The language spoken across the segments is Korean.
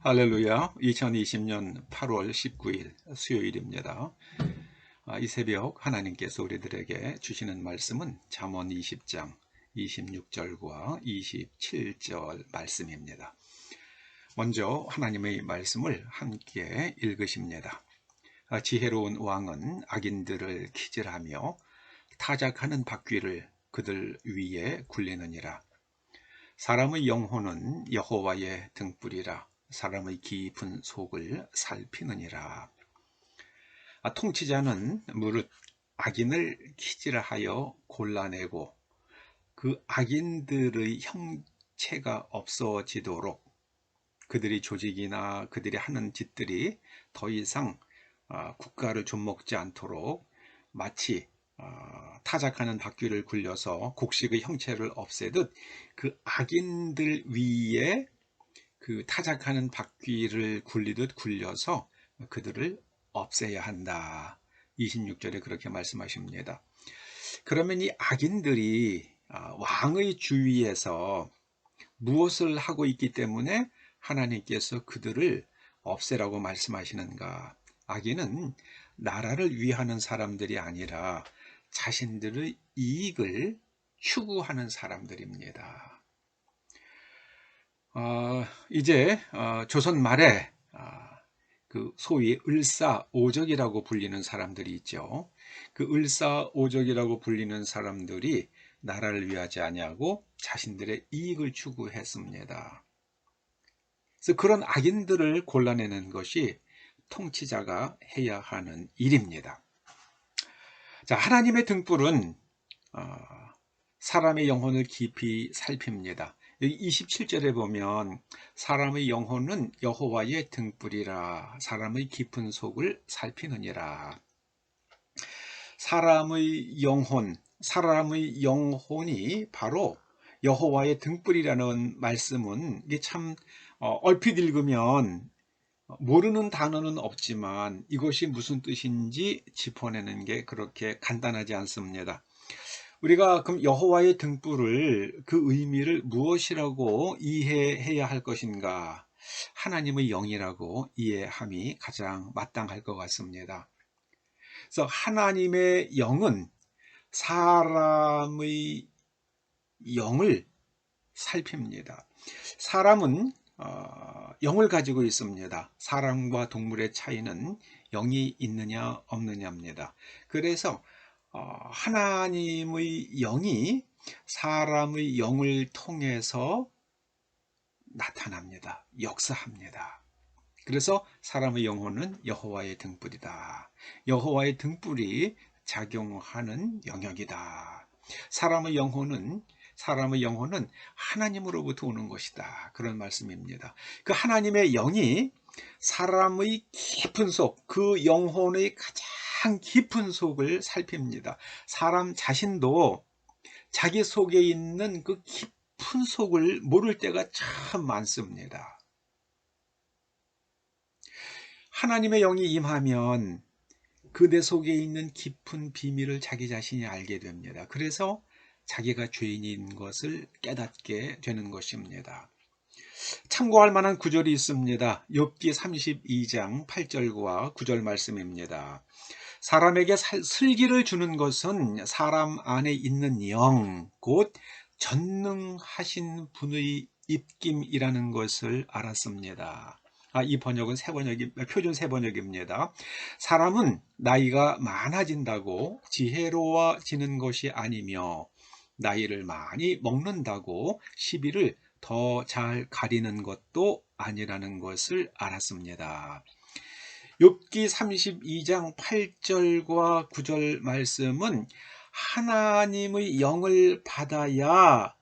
할렐루야. 2020년 8월 19일 수요일입니다. 이 새벽 하나님께서 우리들에게 주시는 말씀은 잠언 20장 26절과 27절 말씀입니다. 먼저 하나님의 말씀을 함께 읽으십니다. 지혜로운 왕은 악인들을 기질하며 타작하는 바퀴를 그들 위에 굴리느니라. 사람의 영혼은 여호와의 등불이라. 사람의 깊은 속을 살피느니라. 통치자는 무릇 악인을 기질하여 골라내고 그 악인들의 형체가 없어지도록 그들의 조직이나 그들이 하는 짓들이 더 이상 국가를 좀먹지 않도록 마치 타작하는 바퀴를 굴려서 곡식의 형체를 없애듯 그 악인들 위에 그 타작하는 바퀴를 굴리듯 굴려서 그들을 없애야 한다. 26절에 그렇게 말씀하십니다. 그러면 이 악인들이 왕의 주위에서 무엇을 하고 있기 때문에 하나님께서 그들을 없애라고 말씀하시는가? 악인은 나라를 위하는 사람들이 아니라 자신들의 이익을 추구하는 사람들입니다. 이제 조선 말에 그 소위 을사오적이라고 불리는 사람들이 있죠. 그 을사오적이라고 불리는 사람들이 나라를 위하지 아니하고 자신들의 이익을 추구했습니다. 그래서 그런 악인들을 골라내는 것이 통치자가 해야 하는 일입니다. 자, 하나님의 등불은 사람의 영혼을 깊이 살핍니다. 27절에 보면 사람의 영혼은 여호와의 등불이라. 사람의 깊은 속을 살피느니라. 사람의 영혼이 바로 여호와의 등불이라는 말씀은 이게 참 얼핏 읽으면 모르는 단어는 없지만 이것이 무슨 뜻인지 짚어내는 게 그렇게 간단하지 않습니다. 우리가 그럼 여호와의 등불을 그 의미를 무엇이라고 이해해야 할 것인가? 하나님의 영이라고 이해함이 가장 마땅할 것 같습니다. 그래서 하나님의 영은 사람의 영을 살핍니다. 사람은 영을 가지고 있습니다. 사람과 동물의 차이는 영이 있느냐 없느냐입니다. 그래서 하나님의 영이 사람의 영을 통해서 나타납니다. 역사합니다. 그래서 사람의 영혼은 여호와의 등불이다. 여호와의 등불이 작용하는 영역이다. 사람의 영혼은 하나님으로부터 오는 것이다. 그런 말씀입니다. 그 하나님의 영이 사람의 깊은 속, 그 영혼의 가장 깊은 속을 살핍니다. 사람 자신도 자기 속에 있는 그 깊은 속을 모를 때가 참 많습니다. 하나님의 영이 임하면 그 내 속에 있는 깊은 비밀을 자기 자신이 알게 됩니다. 그래서 자기가 죄인인 것을 깨닫게 되는 것입니다. 참고할 만한 구절이 있습니다. 욥기 32장 8절과 9절 말씀입니다. 사람에게 슬기를 주는 것은 사람 안에 있는 영, 곧 전능하신 분의 입김이라는 것을 알았습니다. 이 번역은 표준 새 번역입니다. 사람은 나이가 많아진다고 지혜로워지는 것이 아니며 나이를 많이 먹는다고 시비를 더 잘 가리는 것도 아니라는 것을 알았습니다. 욥기 32장 8절과 9절 말씀은 하나님의 영을 받아야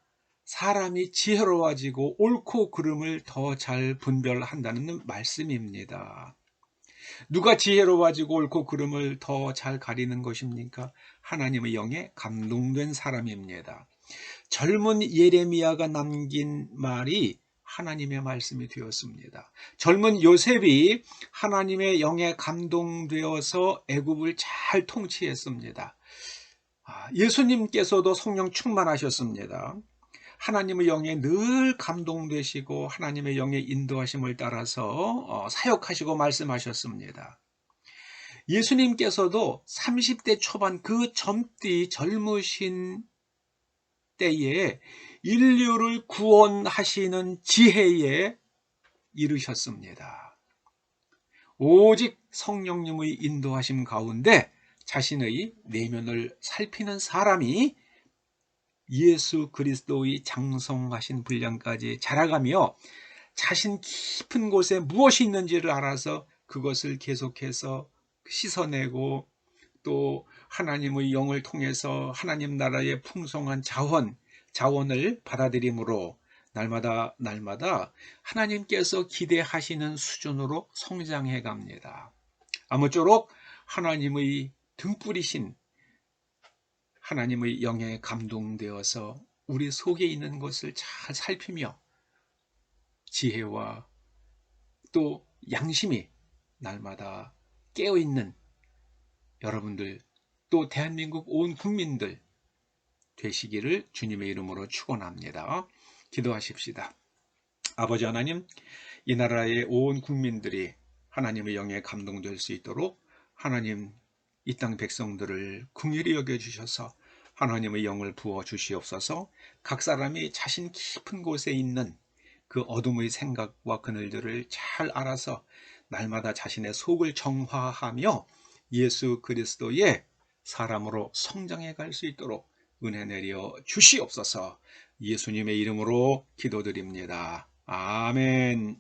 사람이 지혜로워지고 옳고 그름을 더 잘 분별한다는 말씀입니다. 누가 지혜로워지고 옳고 그름을 더 잘 가리는 것입니까? 하나님의 영에 감동된 사람입니다. 젊은 예레미야가 남긴 말이 하나님의 말씀이 되었습니다. 젊은 요셉이 하나님의 영에 감동되어서 애굽을 잘 통치했습니다. 예수님께서도 성령 충만하셨습니다. 하나님의 영에 늘 감동되시고 하나님의 영의 인도하심을 따라서 사역하시고 말씀하셨습니다. 예수님께서도 30대 초반 그 젊디 젊으신 때에 인류를 구원하시는 지혜에 이르셨습니다. 오직 성령님의 인도하심 가운데 자신의 내면을 살피는 사람이 예수 그리스도의 장성하신 분량까지 자라가며 자신 깊은 곳에 무엇이 있는지를 알아서 그것을 계속해서 씻어내고 또 하나님의 영을 통해서 하나님 나라의 풍성한 자원을 받아들임으로 날마다 하나님께서 기대하시는 수준으로 성장해 갑니다. 아무쪼록 하나님의 등불이신 하나님의 영에 감동되어서 우리 속에 있는 것을 잘 살피며 지혜와 또 양심이 날마다 깨어있는 여러분들 또 대한민국 온 국민들 되시기를 주님의 이름으로 축원합니다. 기도하십시다. 아버지 하나님, 이 나라의 온 국민들이 하나님의 영에 감동될 수 있도록 하나님 이 땅 백성들을 긍휼히 여겨주셔서 하나님의 영을 부어 주시옵소서. 각 사람이 자신 깊은 곳에 있는 그 어둠의 생각과 그늘들을 잘 알아서 날마다 자신의 속을 정화하며 예수 그리스도의 사람으로 성장해 갈 수 있도록 은혜 내려 주시옵소서. 예수님의 이름으로 기도드립니다. 아멘.